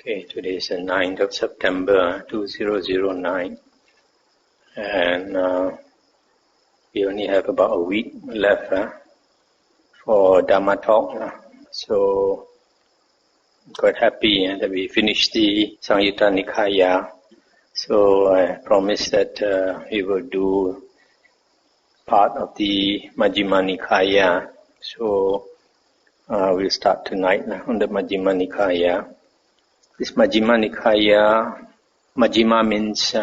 Okay, today is the 9th of September 2009 and we only have about a week left for Dhamma talk. So quite happy that we finished the Samyutta Nikaya. So I promised that we will do part of the Majjhima Nikaya. So we'll start tonight on the Majjhima Nikaya. This Majjhima Nikaya, Majjhima means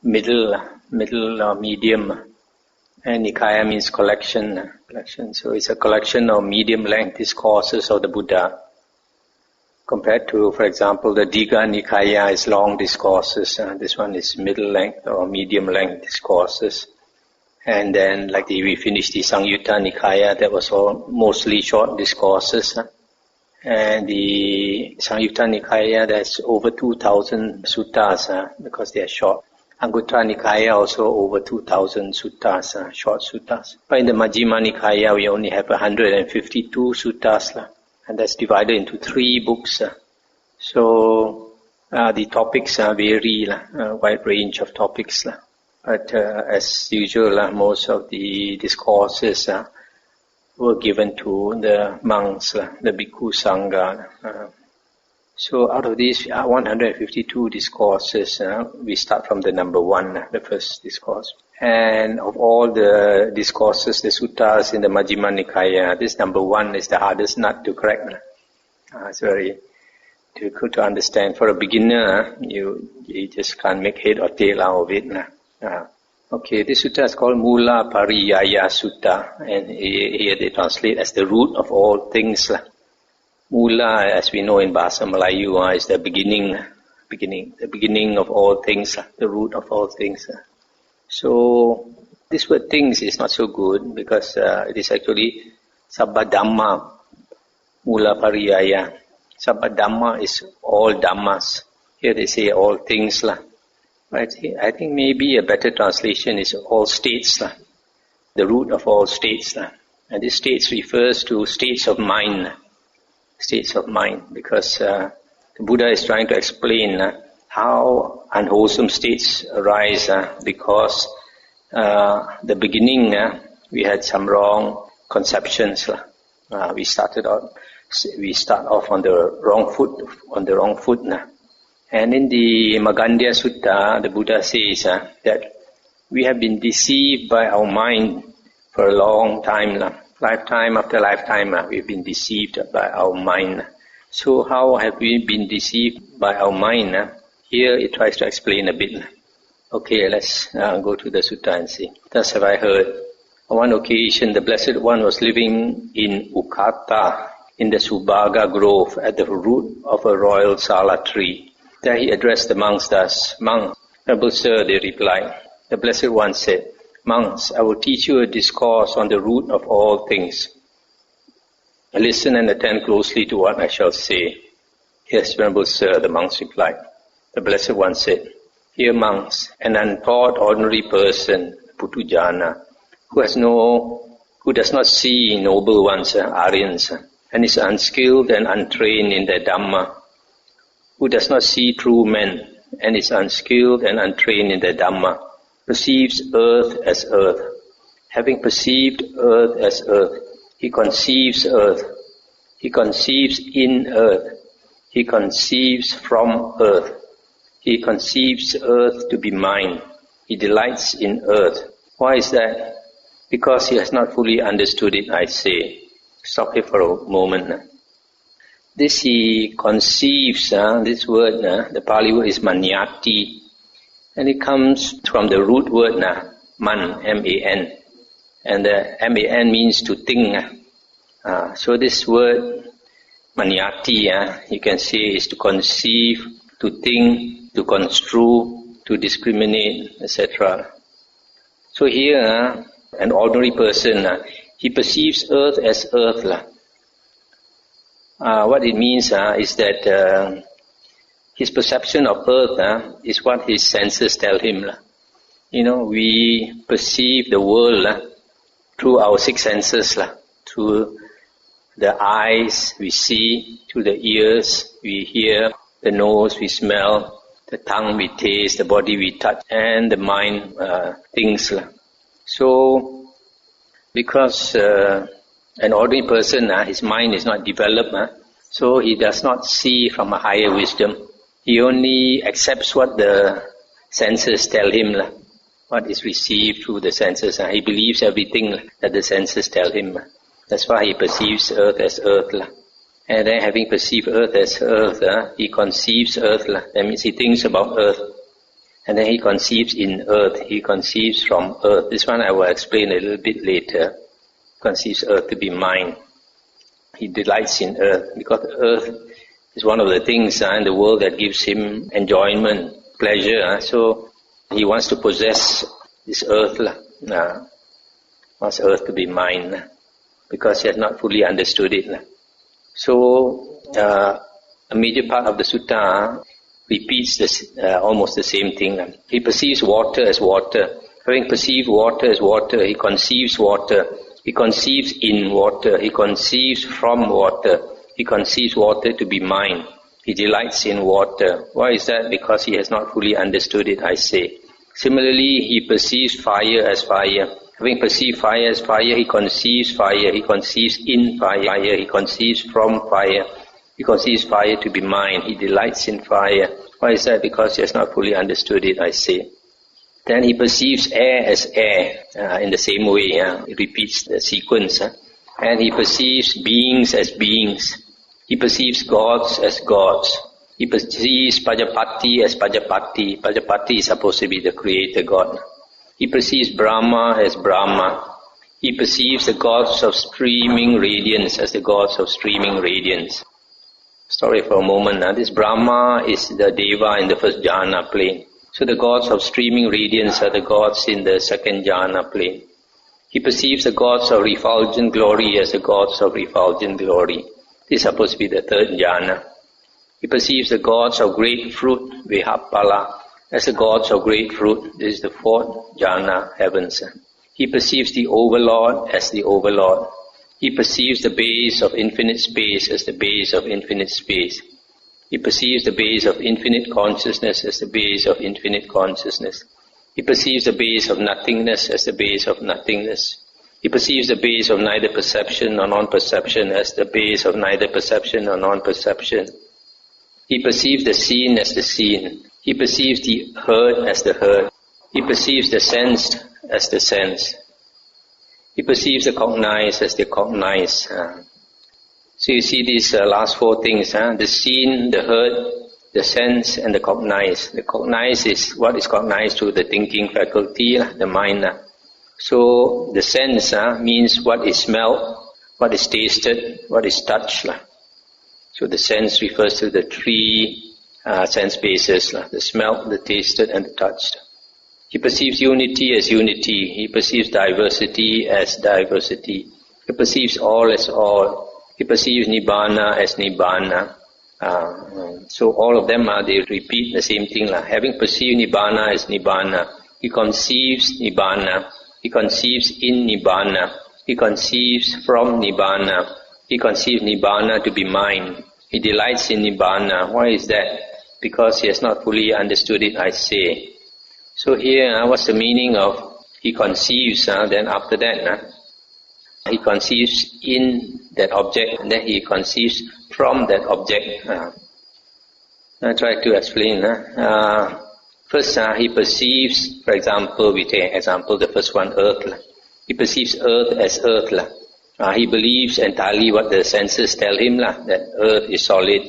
middle or medium, and Nikaya means collection. So it's a collection of medium-length discourses of the Buddha. Compared to, for example, the Digha Nikaya is long discourses. This one is middle-length or medium-length discourses. And then, we finished the Samyutta Nikaya, that was all mostly short discourses. And the Samyutta Nikaya, there's over 2,000 suttas because they are short. Anguttara Nikaya also over 2,000 suttas, short suttas. But in the Majjhima Nikaya, we only have 152 suttas, and that's divided into 3 books. So the topics vary, a wide range of topics. But as usual, most of the discourses were given to the monks, the Bhikkhu Sangha. So out of these 152 discourses, we start from the number 1, the first discourse. And of all the discourses, the suttas in the Majjhima Nikaya, this number 1 is the hardest nut to crack. It's very difficult to understand. For a beginner, you just can't make head or tail out of it. Okay, this sutta is called Mulapariyaya Sutta, and here they translate as the root of all things. Mula, as we know in Bahasa Melayu, is the beginning of all things, the root of all things. So, this word things is not so good because it is actually Sabba Dhamma, Mulapariyaya. Sabba Dhamma is all Dhammas. Here they say all things. I think maybe a better translation is all states, the root of all states. And this states refers to states of mind, because the Buddha is trying to explain how unwholesome states arise because the beginning we had some wrong conceptions. We start off on the wrong foot. And in the Magandhya Sutta, the Buddha says that we have been deceived by our mind for a long time. Lifetime after lifetime, we've been deceived by our mind. So how have we been deceived by our mind? Here it tries to explain a bit. Okay, let's go to the Sutta and see. Thus have I heard. On one occasion, the Blessed One was living in Ukata, in the Subhaga Grove, at the root of a royal sala tree. There he addressed the monks thus, "Monks, noble sir," they replied. The Blessed One said, "Monks, I will teach you a discourse on the root of all things. Listen and attend closely to what I shall say." "Yes, venerable sir," the monks replied. The Blessed One said, "Hear, monks, an untaught ordinary person, Putujana, who does not see noble ones, Aryans, and is unskilled and untrained in their Dhamma, who does not see true men and is unskilled and untrained in their Dhamma, perceives earth as earth. Having perceived earth as earth, he conceives earth. He conceives in earth. He conceives from earth. He conceives earth to be mind. He delights in earth. Why is that? Because he has not fully understood it, I say." Stop here for a moment. This he conceives, this word, the Pali word is manyati, and it comes from the root word man, M-A-N, and the M-A-N means to think. So this word manyati, you can say, is to conceive, to think, to construe, to discriminate, etc. So here, an ordinary person, he perceives earth as earth. What it means is that his perception of earth is what his senses tell him. We perceive the world through our 6 senses, through the eyes we see, through the ears we hear, The nose we smell, the tongue we taste, the body we touch, and the mind thinks. So, because an ordinary person, his mind is not developed, so he does not see from a higher wisdom. He only accepts what the senses tell him, what is received through the senses. He believes everything that the senses tell him. That's why he perceives earth as earth. And then having perceived earth as earth, he conceives earth. That means he thinks about earth. And then he conceives in earth. He conceives from earth. This one I will explain a little bit later. Conceives earth to be mind. He delights in earth because earth is one of the things in the world that gives him enjoyment, pleasure. So he wants to possess this earth. Wants earth to be mine because he has not fully understood it. So a major part of the sutta repeats this, almost the same thing. He perceives water as water. Having perceived water as water, he conceives water. He conceives in water. He conceives from water. He conceives water to be mind. He delights in water. Why is that? Because he has not fully understood it, I say. Similarly, he perceives fire as fire. Having perceived fire as fire, he conceives fire. He conceives in fire. He conceives from fire. He conceives fire to be mind. He delights in fire. Why is that? Because he has not fully understood it, I say. Then he perceives air as air, in the same way. It repeats the sequence. And he perceives beings as beings. He perceives gods as gods. He perceives Pajapati as Pajapati. Pajapati is supposed to be the creator God. He perceives Brahma as Brahma. He perceives the gods of streaming radiance as the gods of streaming radiance. Sorry for a moment. This Brahma is the Deva in the first jhana plane. So the gods of streaming radiance are the gods in the second jhana plane. He perceives the gods of refulgent glory as the gods of refulgent glory. This is supposed to be the third jhana. He perceives the gods of great fruit, Vihapala, as the gods of great fruit. This is the fourth jhana, heavens. He perceives the overlord as the overlord. He perceives the base of infinite space as the base of infinite space. He perceives the base of infinite consciousness as the base of infinite consciousness. He perceives the base of nothingness as the base of nothingness. He perceives the base of neither perception nor non-perception as the base of neither perception nor non-perception. He perceives the seen as the seen. He perceives the heard as the heard. He perceives the sensed as the sensed. He perceives the cognized as the cognized. So you see these last four things, the seen, the heard, the sense, and the cognized. The cognized is what is cognized through the thinking faculty, the mind. So the sense means what is smelled, what is tasted, what is touched. So the sense refers to the three sense bases, the smelt, the tasted, and the touched. He perceives unity as unity. He perceives diversity as diversity. He perceives all as all. He perceives Nibbana as Nibbana. So all of them, they repeat the same thing. Having perceived Nibbana as Nibbana, he conceives Nibbana. He conceives in Nibbana. He conceives from Nibbana. He conceives Nibbana to be mind. He delights in Nibbana. Why is that? Because he has not fully understood it, I say. So here, what's the meaning of he conceives? Then after that, he conceives in that object, and then he conceives from that object. I'll try to explain. First, he perceives, for example, we take example, the first one, earth. He perceives earth as earth. He believes entirely what the senses tell him, that earth is solid,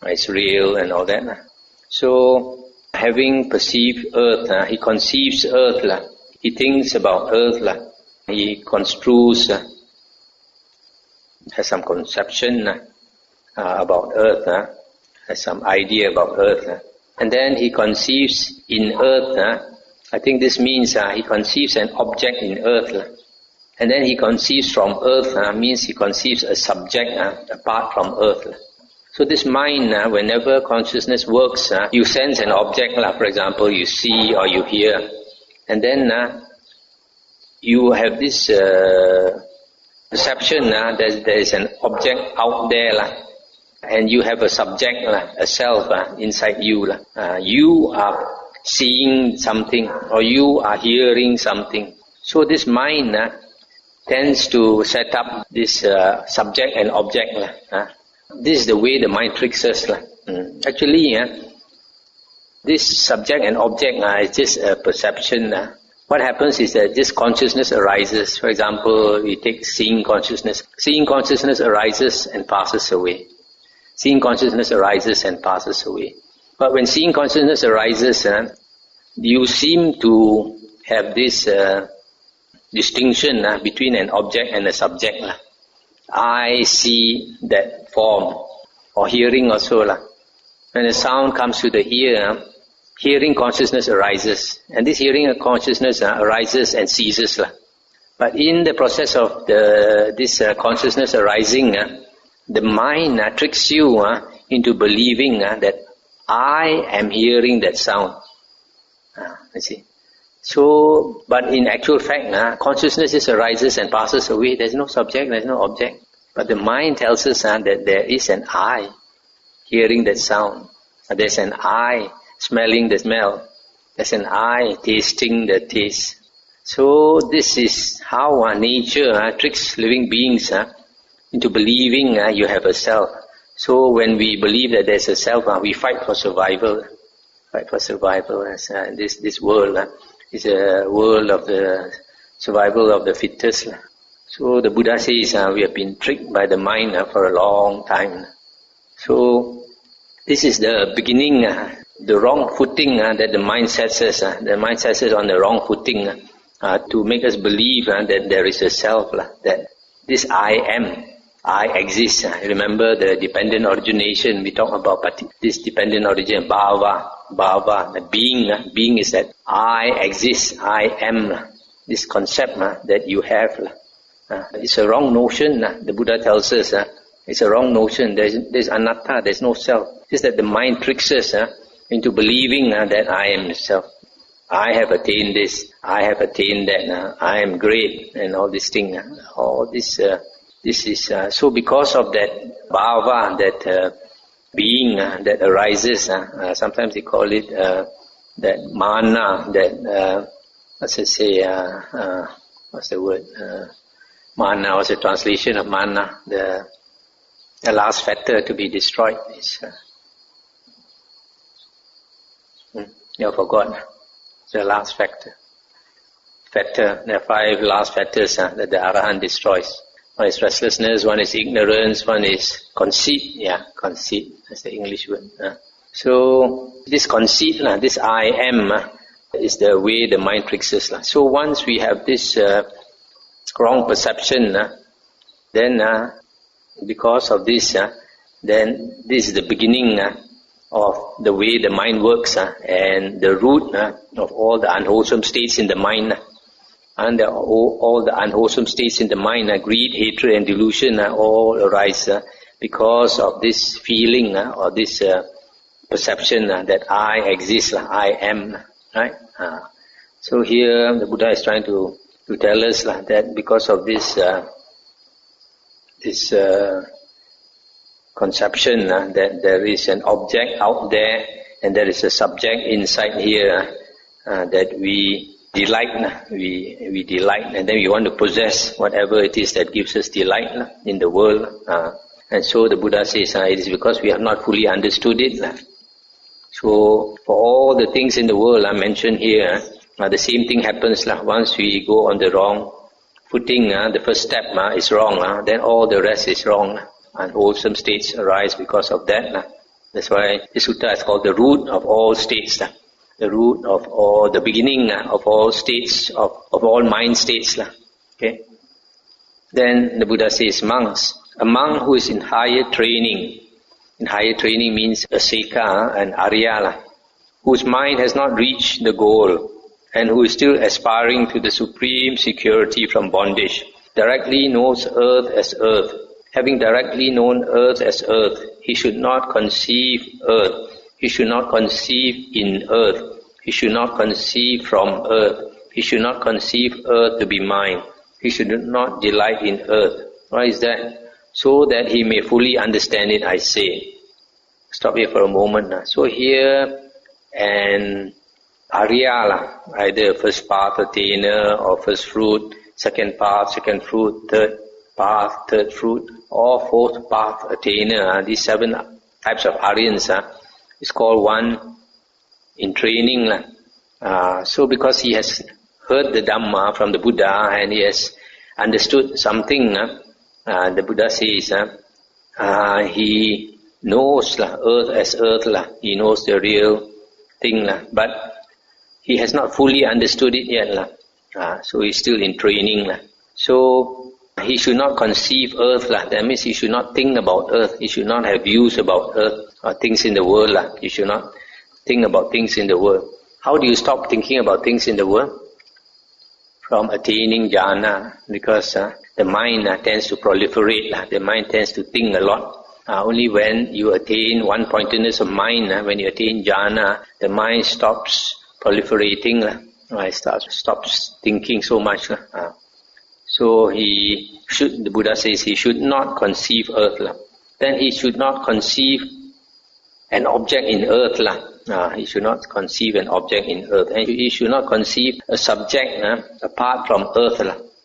it's real and all that. So, having perceived earth, he conceives earth. He thinks about earth. He construes, has some conception about earth, has some idea about earth. And then he conceives in earth. I think this means he conceives an object in earth. And then he conceives from earth, means he conceives a subject apart from earth. So this mind, whenever consciousness works, you sense an object, for example, you see or you hear. And then you have this perception that there is an object out there. and you have a subject, a self inside you. You are seeing something or you are hearing something. So this mind tends to set up this subject and object. This is the way the mind tricks us. Actually, this subject and object is just a perception. What happens is that this consciousness arises. For example, we take seeing consciousness. Seeing consciousness arises and passes away. Seeing consciousness arises and passes away. But when seeing consciousness arises, you seem to have this distinction between an object and a subject. I see that form, or hearing also. When a sound comes to the ear, hearing consciousness arises, and this hearing consciousness arises and ceases. But in the process of this consciousness arising, the mind tricks you into believing that I am hearing that sound. You see. So, but in actual fact, consciousness just arises and passes away. There's no subject, there's no object. But the mind tells us that there is an I hearing that sound. There's an I smelling the smell. There's an I tasting the taste. So this is how nature tricks living beings into believing you have a self. So when we believe that there's a self, we fight for survival. Fight for survival. This world is a world of the survival of the fittest. So the Buddha says we have been tricked by the mind for a long time. So this is the beginning, the wrong footing that the mind sets us. The mind sets us on the wrong footing to make us believe that there is a self, that this I am, I exist. Remember the dependent origination, we talk about this dependent origin, bhava, the being. Being is that I exist, I am, this concept that you have. It's a wrong notion, the Buddha tells us. It's a wrong notion. There's anatta, there's no self. It's that the mind tricks us into believing that I am the self. I have attained this, I have attained that, I am great, and all this thing. All this is so because of that bhava, that being that arises. Sometimes they call it that mana. That what's the word? Mana. What's the translation of mana? The last factor to be destroyed is. You forgot the last factor. There are 5 last factors that the Arahant destroys. One is restlessness, one is ignorance, one is conceit. Yeah, conceit. That's the English word. So this conceit, this I am, is the way the mind tricks us. So once we have this wrong perception, then because of this, then this is the beginning of the way the mind works, and the root of all the unwholesome states in the mind. And all the unwholesome states in the mind, greed, hatred and delusion, all arise because of this feeling or this perception that I exist, I am. Right? So here the Buddha is trying to tell us that because of this conception that there is an object out there and there is a subject inside here that we delight, we delight, and then we want to possess whatever it is that gives us delight in the world. And so the Buddha says it is because we have not fully understood it. So for all the things in the world I mentioned here, the same thing happens. Once we go on the wrong footing, the first step is wrong, then all the rest is wrong. Unwholesome states arise because of that. That's why this sutta is called the root of all states. The root of all, the beginning of all states, of all mind states. Okay. Then the Buddha says, monks, a monk who is in higher training means a Seka, an Arya, whose mind has not reached the goal and who is still aspiring to the supreme security from bondage, directly knows earth as earth. Having directly known earth as earth, he should not conceive earth. He should not conceive in earth. He should not conceive from earth. He should not conceive earth to be mine. He should not delight in earth. Why is that? so that he may fully understand it, I say. Stop here for a moment. So here, an Arya, either first path attainer or first fruit, second path, second fruit, third path, third fruit, or fourth path attainer. These 7 types of Aryans is called one in training. So because he has heard the Dhamma from the Buddha and he has understood something, the Buddha says he knows earth as earth, he knows the real thing, but he has not fully understood it yet. So he's still in training. So he should not conceive earth. That means he should not think about earth. He should not have views about earth or things in the world. He should not think about things in the world. How do you stop thinking about things in the world? From attaining jhana, because the mind tends to proliferate. The mind tends to think a lot. Only when you attain one-pointedness of mind, when you attain jhana, the mind stops proliferating. It stops thinking so much. So the Buddha says he should not conceive earth. Then he should not conceive an object in earth. He should not conceive an object in earth. And he should not conceive a subject apart from earth,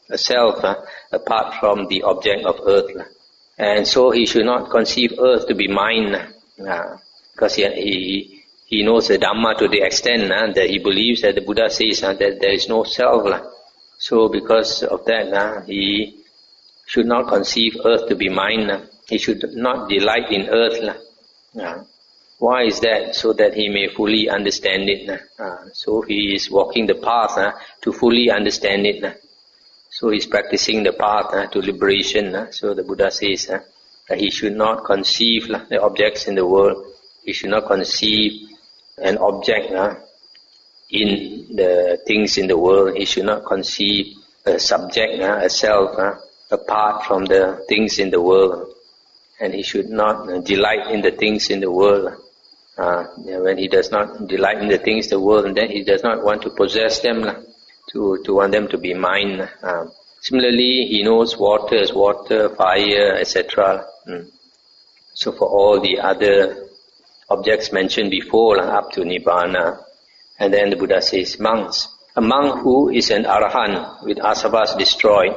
a self apart from the object of earth. And so he should not conceive earth to be mine, because he knows the Dhamma to the extent that he believes that the Buddha says that there is no self. So because of that, he should not conceive earth to be mine. He should not delight in earth. Why is that? So that he may fully understand it. So he is walking the path to fully understand it. So he is practicing the path to liberation. So the Buddha says that he should not conceive the objects in the world. He should not conceive an object in the things in the world. He should not conceive a subject, a self, apart from the things in the world. And he should not delight in the things in the world. When he does not delight in the things in the world, then he does not want to possess them, to want them to be mine. Similarly, he knows water as water, fire, etc. So for all the other objects mentioned before, up to Nibbana. And then the Buddha says, monks. A monk who is an Arahant with asavas destroyed,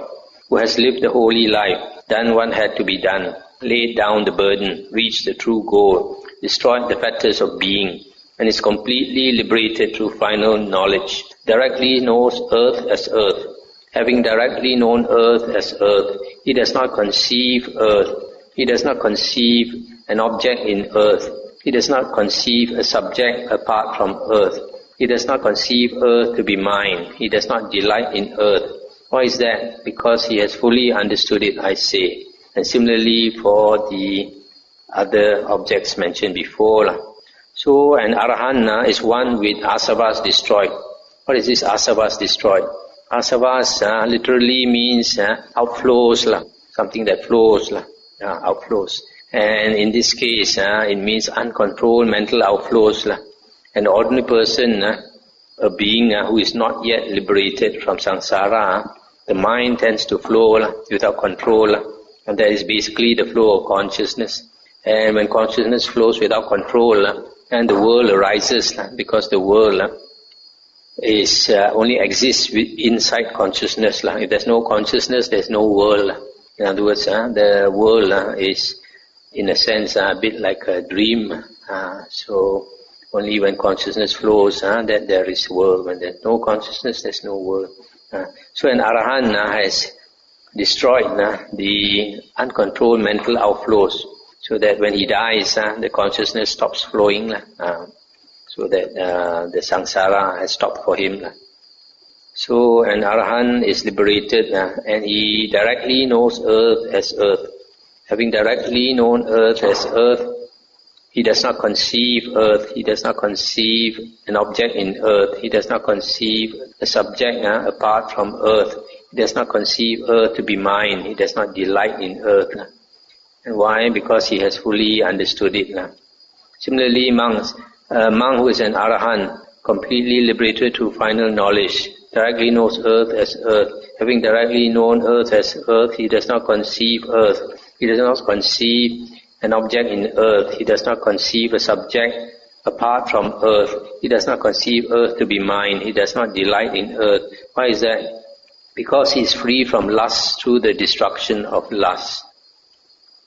who has lived the holy life, done what had to be done, laid down the burden, reached the true goal, destroyed the fetters of being, and is completely liberated through final knowledge, directly knows earth as earth. Having directly known earth as earth, he does not conceive earth. He does not conceive an object in earth. He does not conceive a subject apart from earth. He does not conceive earth to be mine. He does not delight in earth. Why is that? Because he has fully understood it, I say. And similarly for the other objects mentioned before. So an Arahant is one with asavas destroyed. What is this asavas destroyed? Asavas literally means outflows, something that flows, outflows. And in this case, it means uncontrolled mental outflows. An ordinary person, a being who is not yet liberated from samsara, the mind tends to flow without control. And that is basically the flow of consciousness. And when consciousness flows without control, and the world arises, because the world is only exists inside consciousness. If there's no consciousness, there's no world. In other words, the world is, in a sense, a bit like a dream. So only when consciousness flows, that there is world. When there's no consciousness, there's no world. So an Arahant has destroyed the uncontrolled mental outflows, so that when he dies, the consciousness stops flowing, so that the samsara has stopped for him. So an Arahant is liberated, and he directly knows earth as earth. Having directly known earth as earth, he does not conceive earth. He does not conceive an object in earth. He does not conceive a subject apart from earth. He does not conceive earth to be mine. He does not delight in earth. And why? Because he has fully understood it. Similarly, monks. A monk who is an Arahant, completely liberated through final knowledge, directly knows earth as earth. Having directly known earth as earth, he does not conceive earth. He does not conceive an object in earth. He does not conceive a subject apart from earth. He does not conceive earth to be mine. He does not delight in earth. Why is that? Because he is free from lust through the destruction of lust.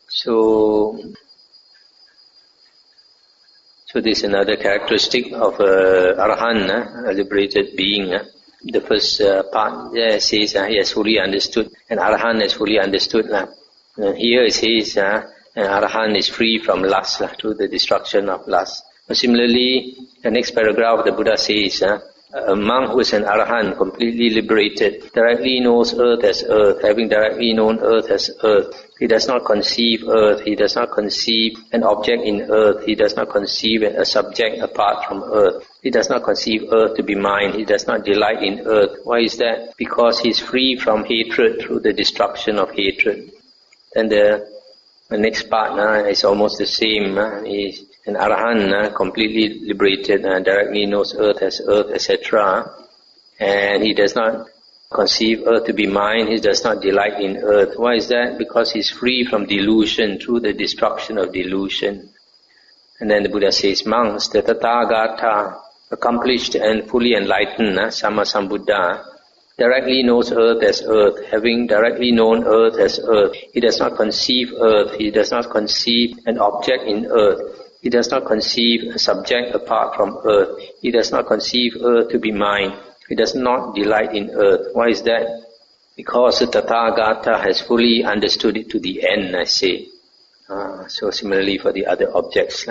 So this is another characteristic of Arahant, a liberated being. The first part there says he has fully understood, and Arahant has fully understood. Here it says Arahant is free from lust through the destruction of lust. Similarly, the next paragraph the Buddha says, a monk who is an Arahant, completely liberated, directly knows earth as earth, having directly known earth as earth. He does not conceive earth, he does not conceive an object in earth, he does not conceive a subject apart from earth. He does not conceive earth to be mine, he does not delight in earth. Why is that? Because he is free from hatred through the destruction of hatred. And the next part is almost the same. He's an Arahant, completely liberated, directly knows earth, etc. And he does not conceive earth to be mine, he does not delight in earth. Why is that? Because he is free from delusion through the destruction of delusion. And then the Buddha says, monks, the Tathagata, accomplished and fully enlightened, Sammasambuddha, directly knows earth as earth, having directly known earth as earth. He does not conceive earth, he does not conceive an object in earth. He does not conceive a subject apart from earth. He does not conceive earth to be mine. He does not delight in earth. Why is that? Because the Tathagata has fully understood it to the end, I say. So similarly for the other objects.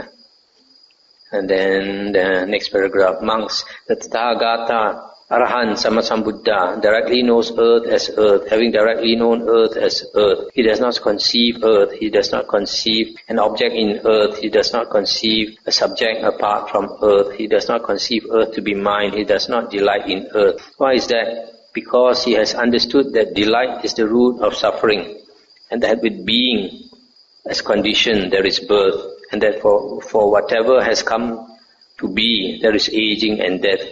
And then the next paragraph, monks, the Tathagata, Arahant, Sammasambuddha, directly knows earth as earth, having directly known earth as earth. He does not conceive earth, he does not conceive an object in earth, he does not conceive a subject apart from earth, he does not conceive earth to be mine, he does not delight in earth. Why is that? Because he has understood that delight is the root of suffering, and that with being as condition there is birth, and that for whatever has come to be there is aging and death.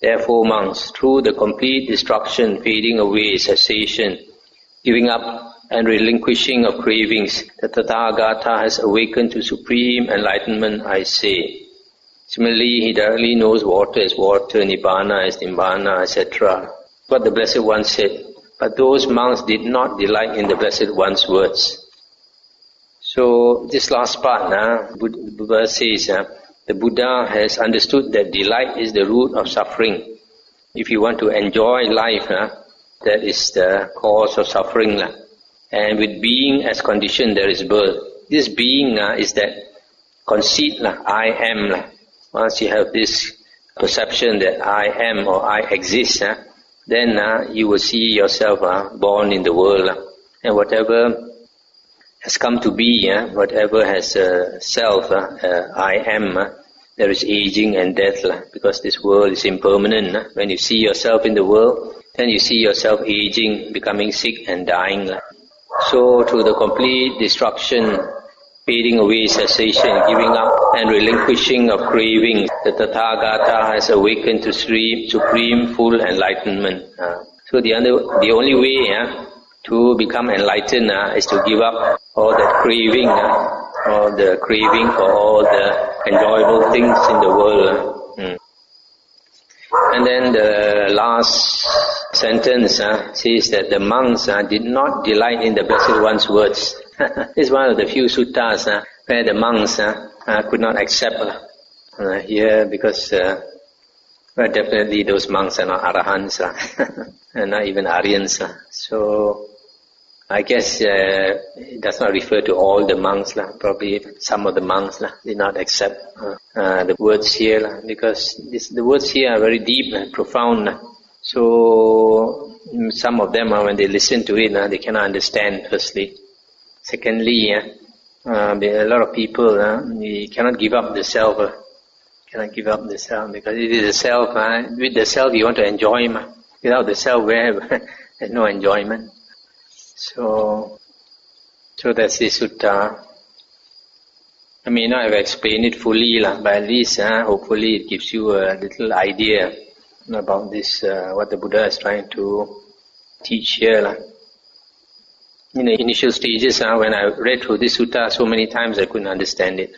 Therefore, monks, through the complete destruction, fading away, cessation, giving up and relinquishing of cravings, the Tathagata has awakened to supreme enlightenment, I say. Similarly, he directly knows water as water, Nibbana as Nibbana, etc. What the Blessed One said. But those monks did not delight in the Blessed One's words. So, this last part, Buddha says, the Buddha has understood that delight is the root of suffering. If you want to enjoy life, that is the cause of suffering. And with being as condition, there is birth. This being is that conceit, I am. Once you have this perception that I am or I exist, then you will see yourself born in the world. And whatever has come to be, whatever has self, I am, there is aging and death, because this world is impermanent. When you see yourself in the world, then you see yourself aging, becoming sick and dying. So through the complete destruction, fading away, cessation, giving up and relinquishing of cravings, the Tathagata has awakened to supreme full enlightenment. So the only way to become enlightened is to give up all that craving, all the craving for all the enjoyable things in the world. And then the last sentence says that the monks did not delight in the Blessed One's words. This is one of the few suttas where the monks could not accept here, because well, definitely those monks are not Arahants and not even Aryans. So I guess it does not refer to all the monks. Probably some of the monks did not accept the words here, because the words here are very deep and profound. So some of them, when they listen to it, they cannot understand, firstly. Secondly, a lot of people they cannot give up the self. Cannot give up the self, because it is the self. With the self you want to enjoy. Without the self, there's no enjoyment. So that's the sutta. I may not have explained it fully, but at least hopefully it gives you a little idea about this, what the Buddha is trying to teach here. in the initial stages, when I read through this sutta so many times, I couldn't understand it.